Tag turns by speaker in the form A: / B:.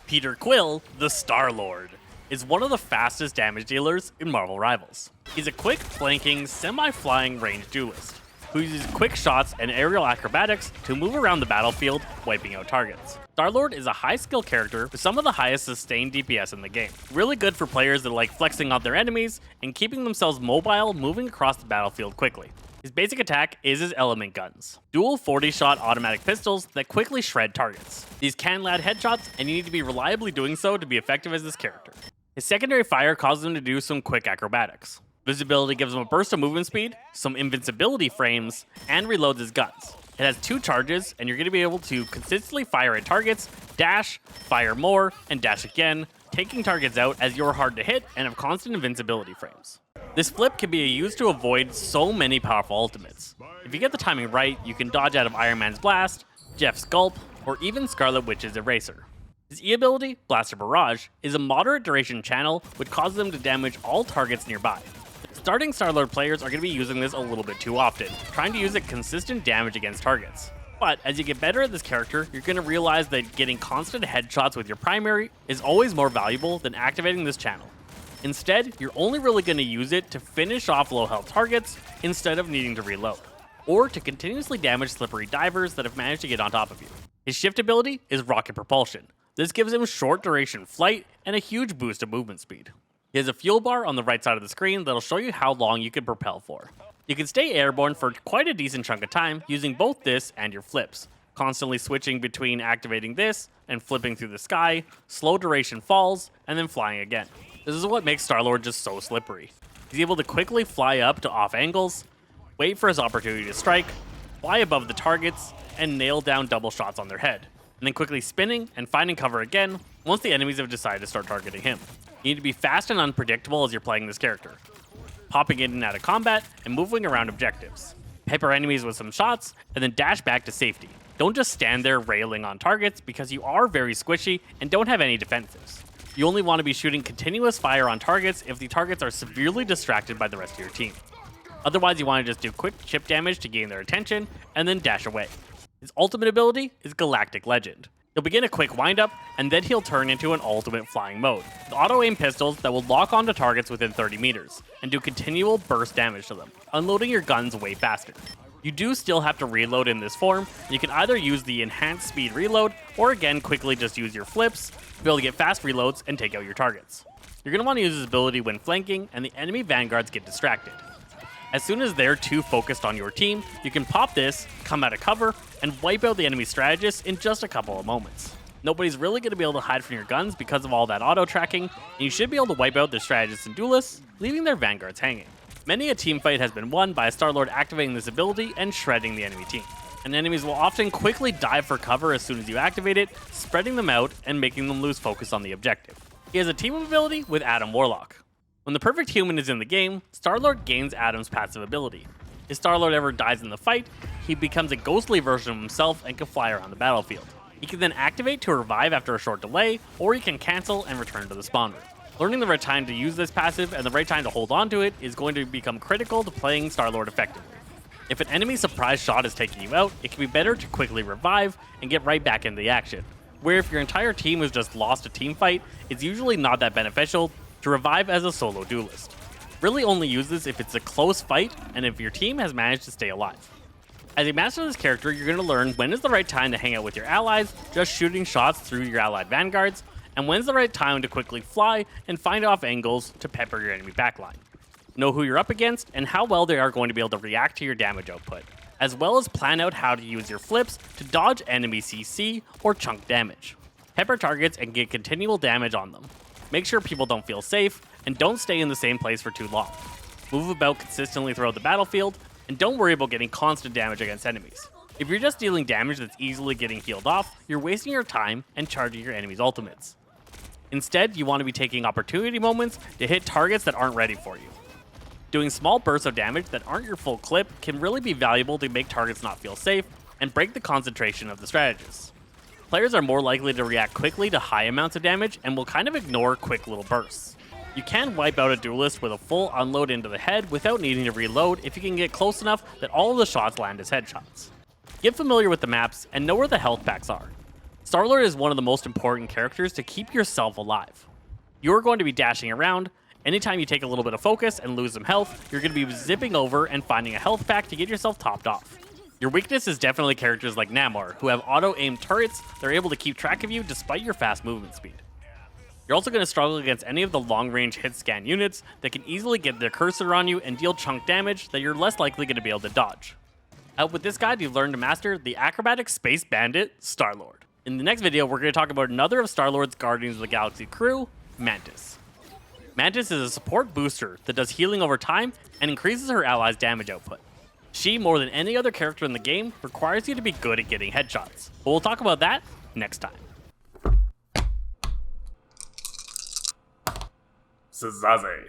A: Quill, the Starlord, is one of the fastest damage dealers in Marvel Rivals. He's a quick, flanking, semi-flying ranged duelist, who uses quick shots and aerial acrobatics to move around the battlefield, wiping out targets. Starlord is a high-skill character with some of the highest sustained DPS in the game. Really good for players that like flexing on their enemies and keeping themselves mobile, moving across the battlefield quickly. His basic attack is his element guns, dual 40-shot automatic pistols that quickly shred targets. These can land headshots, and you need to be reliably doing so to be effective as this character. His secondary fire causes him to do some quick acrobatics. Visibility gives him a burst of movement speed, some invincibility frames, and reloads his guns. It has 2 charges, and you're going to be able to consistently fire at targets, dash, fire more, and dash again, taking targets out as you're hard to hit and have constant invincibility frames. This flip can be used to avoid so many powerful ultimates. If you get the timing right, you can dodge out of Iron Man's Blast, Jeff's Gulp, or even Scarlet Witch's Eraser. His E ability, Blaster Barrage, is a moderate duration channel which causes him to damage all targets nearby. Starting Starlord players are going to be using this a little bit too often, trying to use it consistent damage against targets. But as you get better at this character, you're going to realize that getting constant headshots with your primary is always more valuable than activating this channel. Instead, you're only really going to use it to finish off low health targets instead of needing to reload, or to continuously damage slippery divers that have managed to get on top of you. His shift ability is Rocket Propulsion. This gives him short duration flight and a huge boost of movement speed. He has a fuel bar on the right side of the screen that'll show you how long you can propel for. You can stay airborne for quite a decent chunk of time using both this and your flips, constantly switching between activating this and flipping through the sky, slow duration falls, and then flying again. This is what makes Starlord just so slippery. He's able to quickly fly up to off angles, wait for his opportunity to strike, fly above the targets, and nail down double shots on their head, and then quickly spinning and finding cover again once the enemies have decided to start targeting him. You need to be fast and unpredictable as you're playing this character, popping in and out of combat and moving around objectives. Pepper enemies with some shots, and then dash back to safety. Don't just stand there railing on targets because you are very squishy and don't have any defensives. You only want to be shooting continuous fire on targets if the targets are severely distracted by the rest of your team. Otherwise, you want to just do quick chip damage to gain their attention and then dash away. His ultimate ability is Galactic Legend. He'll begin a quick windup, and then he'll turn into an ultimate flying mode, with auto-aim pistols that will lock onto targets within 30 meters, and do continual burst damage to them, unloading your guns way faster. You do still have to reload in this form, and you can either use the enhanced speed reload, or again quickly just use your flips to be able to get fast reloads and take out your targets. You're going to want to use this ability when flanking and the enemy vanguards get distracted. As soon as they're too focused on your team, you can pop this, come out of cover, and wipe out the enemy strategist in just a couple of moments. Nobody's really going to be able to hide from your guns because of all that auto-tracking, and you should be able to wipe out their strategists and duelists, leaving their vanguards hanging. Many a teamfight has been won by a Starlord activating this ability and shredding the enemy team. And enemies will often quickly dive for cover as soon as you activate it, spreading them out and making them lose focus on the objective. He has a team ability with Adam Warlock. When the perfect human is in the game, Starlord gains Adam's passive ability. If Starlord ever dies in the fight, he becomes a ghostly version of himself and can fly around the battlefield. He can then activate to revive after a short delay, or he can cancel and return to the spawn room. Learning the right time to use this passive and the right time to hold on to it is going to become critical to playing Starlord effectively. If an enemy surprise shot is taking you out, it can be better to quickly revive and get right back into the action. Where if your entire team has just lost a team fight, it's usually not that beneficial to revive as a solo duelist. Really only use this if it's a close fight and if your team has managed to stay alive. As you master this character, you're going to learn when is the right time to hang out with your allies, just shooting shots through your allied vanguards, and when's the right time to quickly fly and find off angles to pepper your enemy backline. Know who you're up against and how well they are going to be able to react to your damage output, as well as plan out how to use your flips to dodge enemy CC or chunk damage. Pepper targets and get continual damage on them. Make sure people don't feel safe, and don't stay in the same place for too long. Move about consistently throughout the battlefield, and don't worry about getting constant damage against enemies. If you're just dealing damage that's easily getting healed off, you're wasting your time and charging your enemy's ultimates. Instead, you want to be taking opportunity moments to hit targets that aren't ready for you. Doing small bursts of damage that aren't your full clip can really be valuable to make targets not feel safe and break the concentration of the strategists. Players are more likely to react quickly to high amounts of damage and will kind of ignore quick little bursts. You can wipe out a duelist with a full unload into the head without needing to reload if you can get close enough that all of the shots land as headshots. Get familiar with the maps and know where the health packs are. Starlord is one of the most important characters to keep yourself alive. You're going to be dashing around. Anytime you take a little bit of focus and lose some health, you're going to be zipping over and finding a health pack to get yourself topped off. Your weakness is definitely characters like Namor, who have auto-aimed turrets that are able to keep track of you despite your fast movement speed. You're also going to struggle against any of the long-range hit-scan units that can easily get their cursor on you and deal chunk damage that you're less likely going to be able to dodge. Out with this guide, you've learned to master the acrobatic space bandit, Starlord. In the next video, we're going to talk about another of Starlord's Guardians of the Galaxy crew, Mantis. Mantis is a support booster that does healing over time and increases her allies' damage output. She, more than any other character in the game, requires you to be good at getting headshots. But we'll talk about that next time.
B: Sazaze.